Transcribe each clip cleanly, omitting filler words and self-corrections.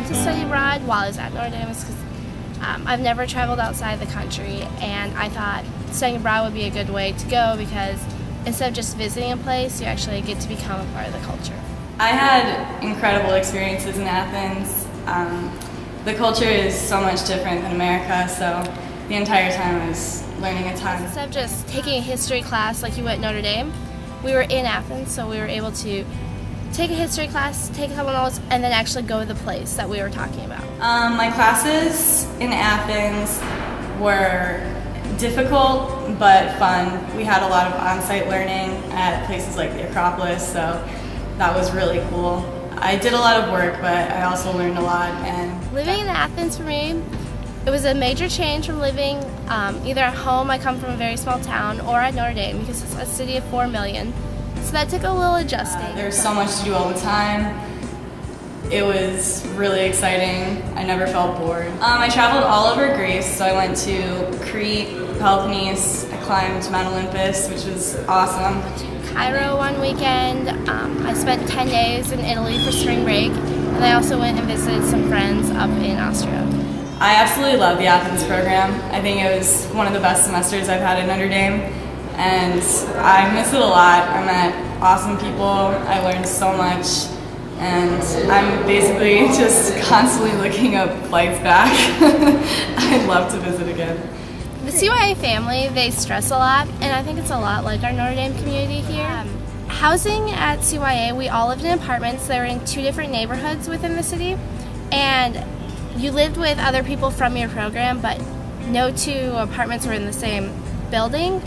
wanted to study abroad while I was at Notre Dame was because I've never traveled outside the country, and I thought studying abroad would be a good way to go because instead of just visiting a place, you actually get to become a part of the culture. I had incredible experiences in Athens. The culture is so much different than America, so the entire time I was learning a ton. Instead of just taking a history class like you would at Notre Dame, we were in Athens, so we were able to take a history class, take a couple notes, and then actually go to the place that we were talking about. My classes in Athens were difficult but fun. We had a lot of on-site learning at places like the Acropolis, so that was really cool. I did a lot of work, but I also learned a lot. And living in Athens for me, it was a major change from living either at home, I come from a very small town, or at Notre Dame because it's a city of 4 million. So that took a little adjusting. There's so much to do all the time. It was really exciting. I never felt bored. I traveled all over Greece, so I went to Crete, Peloponnese, I climbed Mount Olympus, which was awesome. Cairo one weekend. I spent 10 days in Italy for spring break, and I also went and visited some friends up in Austria. I absolutely love the Athens program. I think it was one of the best semesters I've had at Notre Dame, and I miss it a lot. I met awesome people, I learned so much, and I'm basically just constantly looking up flights back. I'd love to visit again. The CYA family, they stress a lot, and I think it's a lot like our Notre Dame community here. Housing at CYA, we all lived in apartments. They were in 2 different neighborhoods within the city, and you lived with other people from your program, but no 2 apartments were in the same building,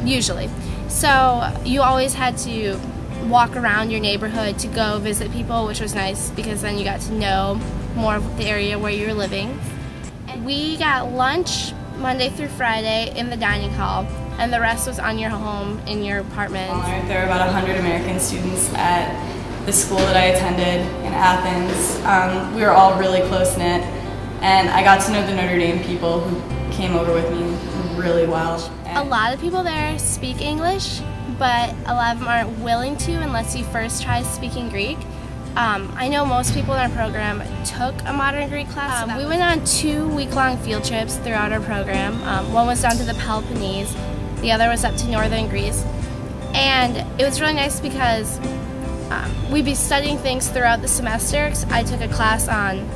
usually. So you always had to walk around your neighborhood to go visit people, which was nice because then you got to know more of the area where you were living. And we got lunch Monday through Friday in the dining hall, and the rest was on your home in your apartment. There were about 100 American students at the school that I attended in Athens. We were all really close-knit, and I got to know the Notre Dame people who came over with me really well. A lot of people there speak English, but a lot of them aren't willing to unless you first try speaking Greek. I know most people in our program took a modern Greek class. We went on 2 week-long field trips throughout our program. One was down to the Peloponnese, the other was up to northern Greece. And it was really nice because we'd be studying things throughout the semester. I took a class on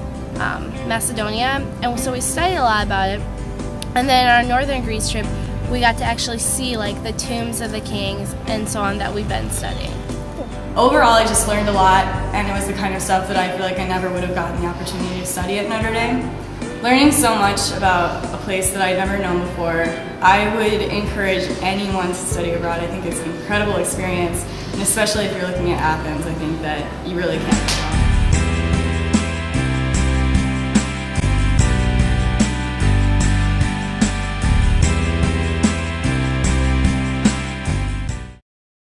Macedonia, and so we studied a lot about it. And then our northern Greece trip, we got to actually see like the tombs of the kings and so on that we've been studying. Overall, I just learned a lot, and it was the kind of stuff that I feel like I never would have gotten the opportunity to study at Notre Dame. Learning so much about a place that I'd never known before, I would encourage anyone to study abroad. I think it's an incredible experience, and especially if you're looking at Athens, I think that you really can't go wrong.